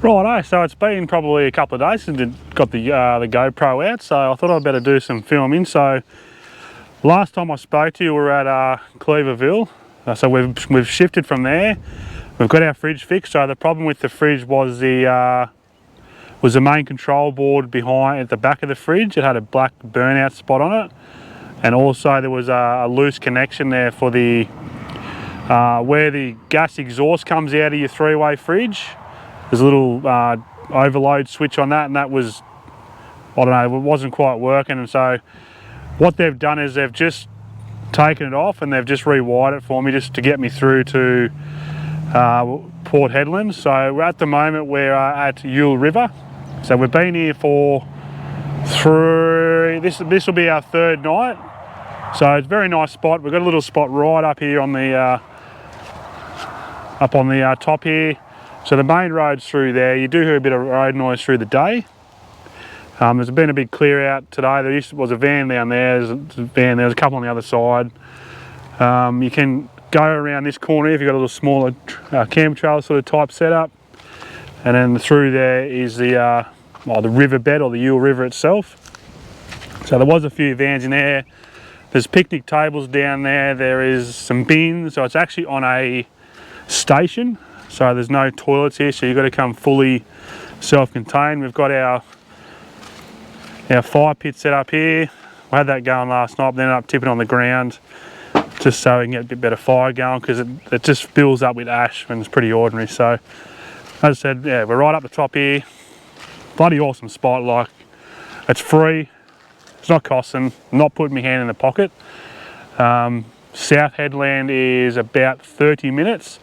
Righto, so it's been probably a couple of days since I got the GoPro out, so I thought I'd better do some filming. So last time I spoke to you, we were at Cleaverville, so we've shifted from there. We've got our fridge fixed. So the problem with the fridge was the main control board behind at the back of the fridge. It had a black burnout spot on it, and also there was a loose connection there for the where the gas exhaust comes out of your three-way fridge. There's a little overload switch on that, and that was, I don't know, it wasn't quite working. And so what they've done is they've just taken it off and they've just rewired it for me just to get me through to Port Hedland. So at the moment we're at Yule River. So we've been here for this will be our third night. So it's a very nice spot. We've got a little spot right up here on the top here. So the main road's through there. You do hear a bit of road noise through the day. There's been a big clear out today. There was a van down there. There's a couple on the other side. You can go around this corner if you've got a little smaller camp trailer sort of type setup. And then through there is the riverbed, or the Yule River itself. So there was a few vans in there. There's picnic tables down there. There is some bins. So it's actually on a station. So there's no toilets here, so you've got to come fully self-contained. We've got our fire pit set up here. We had that going last night, but then ended up tipping on the ground just so we can get a bit better fire going, because it just fills up with ash and it's pretty ordinary. So as I said, yeah, we're right up the top here. Bloody awesome spot. Like, it's free, it's not costing, not putting my hand in the pocket. South Headland is about 30 minutes.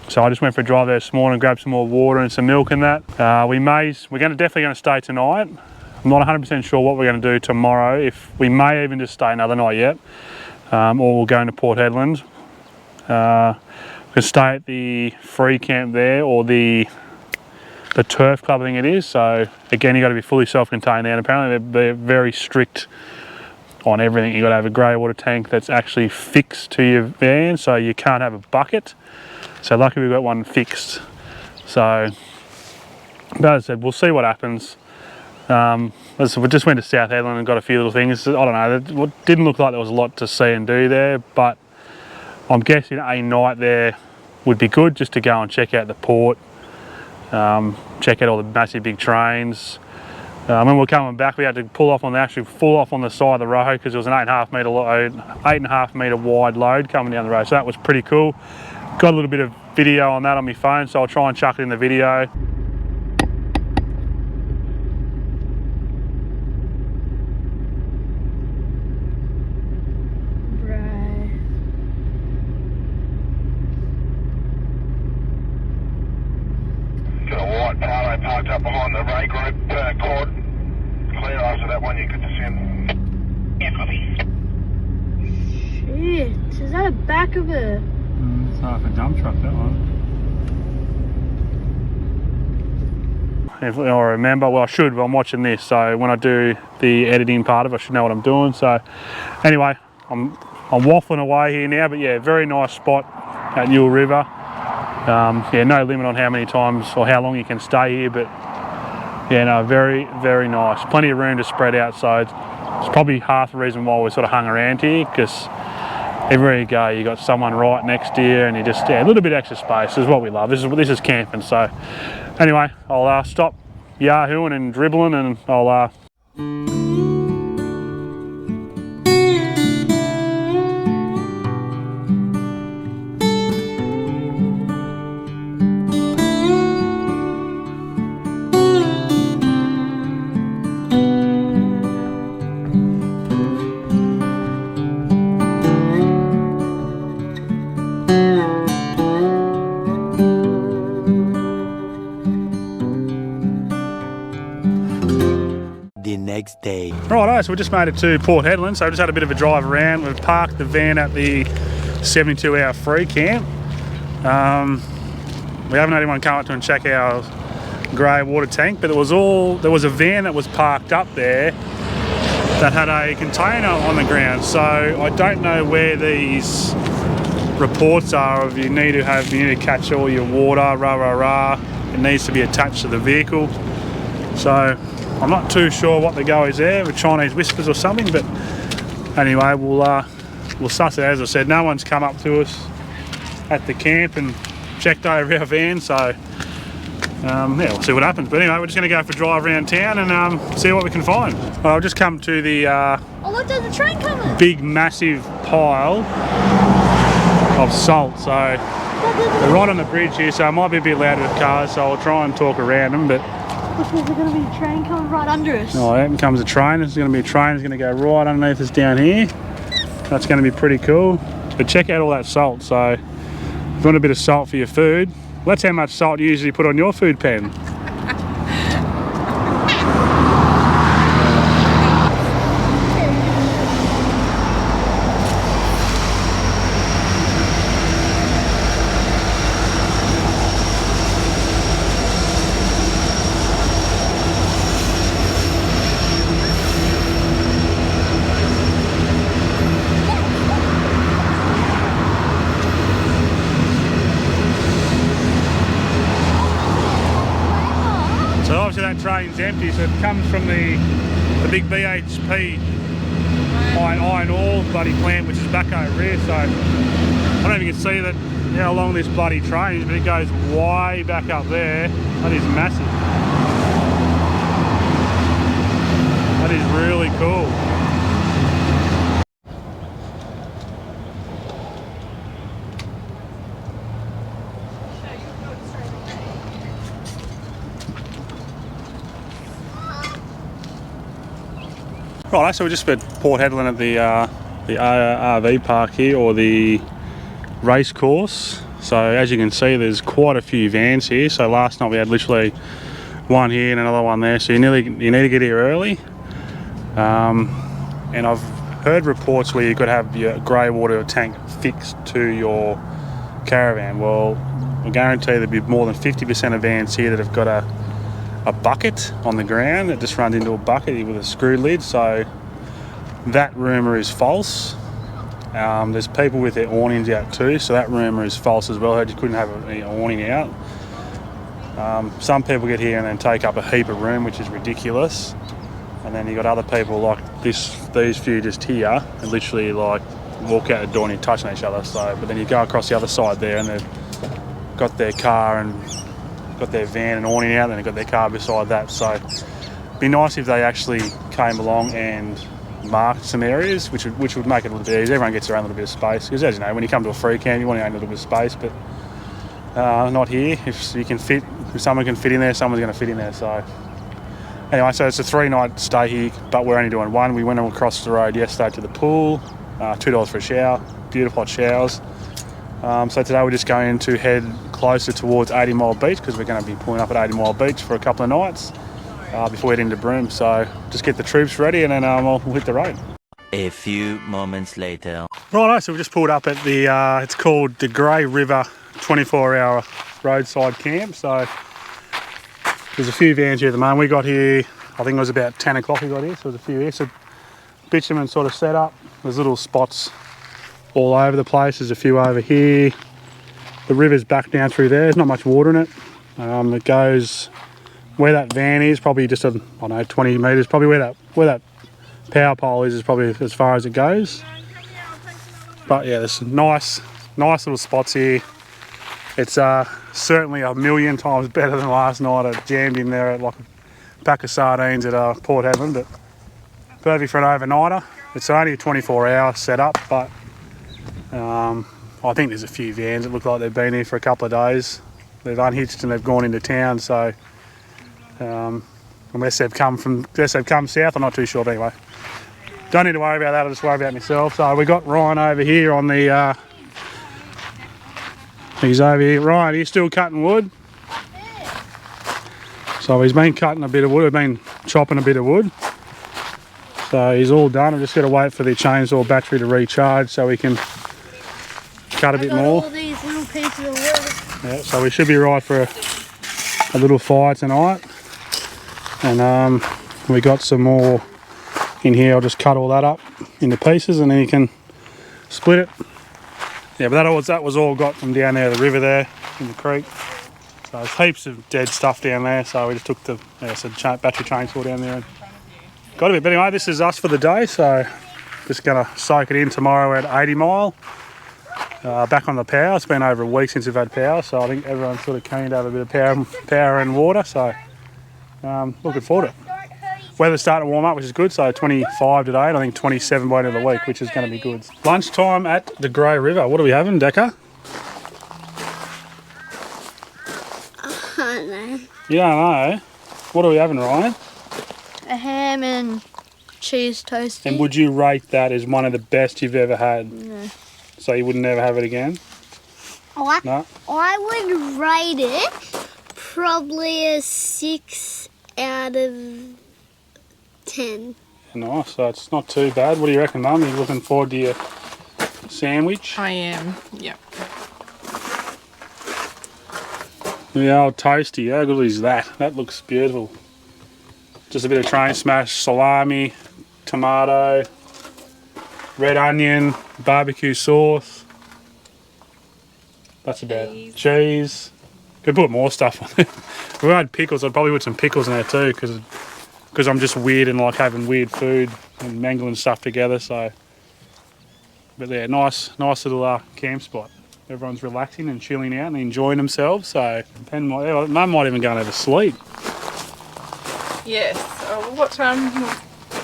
So I just went for a drive there this morning, grabbed some more water and some milk and that. We're definitely going to stay tonight. I'm not 100% sure what we're going to do tomorrow. We may even just stay another night yet, or we'll go into Port Hedland. We'll stay at the free camp there, or the turf club, I think it is. So again, you've got to be fully self-contained there, and apparently they're very strict on everything. You've got to have a grey water tank that's actually fixed to your van, so you can't have a bucket. So luckily we've got one fixed. So, but as I said, we'll see what happens. We just went to South Headland and got a few little things. I don't know, it didn't look like there was a lot to see and do there, but I'm guessing a night there would be good, just to go and check out the port, check out all the massive big trains. When we were coming back, we had to pull off on the side of the road, because there was an 8.5 metre wide load coming down the road. So that was pretty cool. Got a little bit of video on that on my phone, so I'll try and chuck it in the video. Got a white Palo parked up behind the Ray Group cord. Clear after that one, you could descend. Yeah, copy. Shit, is that a back of a... It's like a dump truck, that one. If I remember, well I should, but I'm watching this, so when I do the editing part of it, I should know what I'm doing. So anyway, I'm waffling away here now, but yeah, very nice spot at Yule River. Yeah, no limit on how many times or how long you can stay here, but yeah, no, very, very nice. Plenty of room to spread out, so it's probably half the reason why we sort of hung around here, because everywhere you go, you got someone right next to you, and you just, yeah, a little bit extra space is what we love. This is camping. So anyway, I'll stop yahooing and dribbling, and I'll the next day. Righto, so we just made it to Port Hedland, so we just had a bit of a drive around. We've parked the van at the 72-hour free camp. We haven't had anyone come up to and check our grey water tank, but there was a van that was parked up there that had a container on the ground. So I don't know where these reports are of you need to catch all your water, it needs to be attached to the vehicle. So I'm not too sure what the go is there with Chinese whispers or something, but anyway, we'll suss it. As I said, no one's come up to us at the camp and checked over our van, so yeah, we'll see what happens. But anyway, we're just going to go for a drive around town and see what we can find. Well, I've just come to the Oh look, there's a train coming! big massive pile of salt. So we're right on the bridge here, so it might be a bit louder with cars, so I'll try and talk around them. But Look, there's going to be a train coming right under us. oh, here comes a train. There's going to be a train that's going to go right underneath us down here. That's going to be pretty cool. But check out all that salt. So if you want a bit of salt for your food, well, that's how much salt you usually put on your food pen. So obviously that train's empty, so it comes from the big BHP iron ore bloody plant, which is back over here. So I don't know if you can see that how long this bloody train is, but it goes way back up there. That is massive. That is really cool. Right, so we're just at Port Hedland at the RV park here, or the race course. So as you can see, there's quite a few vans here. So last night we had literally one here and another one there. So you need to get here early. And I've heard reports where you could have your grey water tank fixed to your caravan. Well, I guarantee there'll be more than 50% of vans here that have got a bucket on the ground that just runs into a bucket with a screw lid. So that rumour is false. There's people with their awnings out too, so that rumour is false as well. I heard you couldn't have an awning out. Some people get here and then take up a heap of room, which is ridiculous. And then you got other people like these few just here, and literally like walk out the door and you're touching each other. So, but then you go across the other side there, and they've got their car and got their van and awning out, and they've got their car beside that. So it'd be nice if they actually came along and marked some areas, which would make it a little bit easier. Everyone gets their own little bit of space, because as you know, when you come to a free camp, you want your own little bit of space, but not here. If someone can fit in there, someone's going to fit in there. So anyway, so it's a 3-night stay here, but we're only doing one. We went across the road yesterday to the pool, $2 for a shower, beautiful hot showers. So today we're just going to head closer towards 80 Mile Beach, because we're going to be pulling up at 80 Mile Beach for a couple of nights before we head into Broome. So just get the troops ready, and then we'll hit the road. A few moments later. Right, so we just pulled up at the, it's called the Grey River 24-hour roadside camp. So there's a few vans here at the moment. We got here, I think it was about 10 o'clock we got here, so there's a few here. So bitumen sort of set up. There's little spots all over the place. There's a few over here. The river's back down through there. There's not much water in it. It goes where that van is, probably just, I don't know, 20 metres. Probably where that power pole is probably as far as it goes. But yeah, there's some nice little spots here. It's certainly a million times better than last night. I jammed in there at like a pack of sardines at Port Hedland, but perfect for an overnighter. It's only a 24-hour setup, but I think there's a few vans that look like they've been here for a couple of days. They've unhitched and they've gone into town, so unless they've come south, I'm not too sure, but anyway. Don't need to worry about that, I'll just worry about myself. So we got Ryan over here on the, he's over here. Ryan, are you still cutting wood? So he's been cutting a bit of wood, we've been chopping a bit of wood. So he's all done. I've just got to wait for the chainsaw battery to recharge so we can cut a bit more. All these little pieces of wood. Yeah, so we should be right for a little fire tonight. And we got some more in here. I'll just cut all that up into pieces and then you can split it. Yeah, but that was all got from down there, the river there in the creek. So there's heaps of dead stuff down there, so we just took the battery chainsaw down there and got a bit. But anyway, this is us for the day, so just going to soak it in tomorrow at 80 Mile. Back on the power. It's been over a week since we've had power, so I think everyone's sort of keen to have a bit of power and water, so looking forward to it. Weather's starting to warm up, which is good, so 25 today, and I think 27 by the end of the week, which is going to be good. Lunchtime at the Grey River. What are we having, Decca? You don't know? What are we having, Ryan? A ham and cheese toasty. And would you rate that as one of the best you've ever had? No. So you would never have it again? No? I would rate it probably a 6 out of 10. Nice, so it's not too bad. What do you reckon, Mum? Are you looking forward to your sandwich? I am, yep. The old toasty, how good is that? That looks beautiful. Just a bit of train smash, salami, tomato, red onion, barbecue sauce. That's about it. Cheese. Could put more stuff on it. If we had pickles, I'd probably put some pickles in there too, because I'm just weird and like having weird food and mangling stuff together. So, but yeah, nice little camp spot. Everyone's relaxing and chilling out and enjoying themselves. So, Mum might even go and have a sleep. Yes. What time?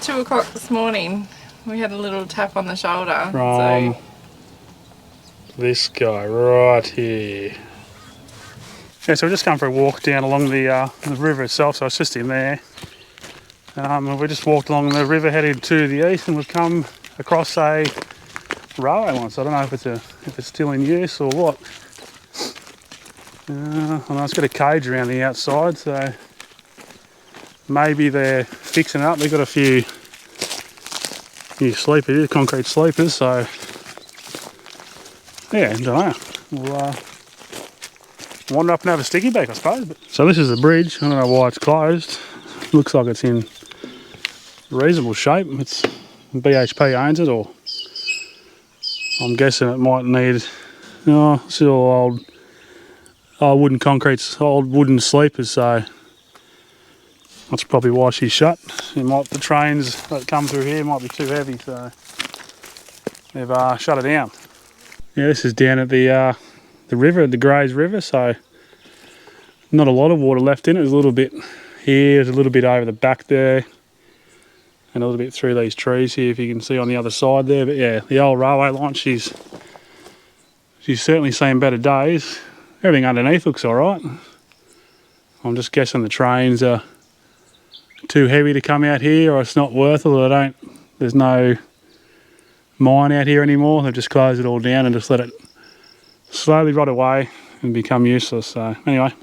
2 o'clock this morning. We had a little tap on the shoulder. From this guy right here. Yeah, so we're just going for a walk down along the river itself. So it's just in there. And we just walked along the river heading to the east, and we've come across a railway line. So I don't know if it's still in use or what. I know it's got a cage around the outside, so maybe they're fixing it up. They've got a few new sleepers, concrete sleepers. So yeah, I don't know. We'll wander up and have a sticky back, I suppose. So this is the bridge. I don't know why it's closed. Looks like it's in reasonable shape. It's BHP owns it, or I'm guessing it might need. It's all old wooden concretes, old wooden sleepers. So that's probably why she's shut. The trains that come through here might be too heavy, so they've shut it down. Yeah, this is down at the river, the Greys River, so not a lot of water left in it. There's a little bit here, there's a little bit over the back there, and a little bit through these trees here, if you can see on the other side there. But yeah, the old railway line, she's certainly seen better days. Everything underneath looks alright. I'm just guessing the trains are too heavy to come out here, or it's not worth it, there's no mine out here anymore. They've just closed it all down and just let it slowly rot away and become useless. So anyway,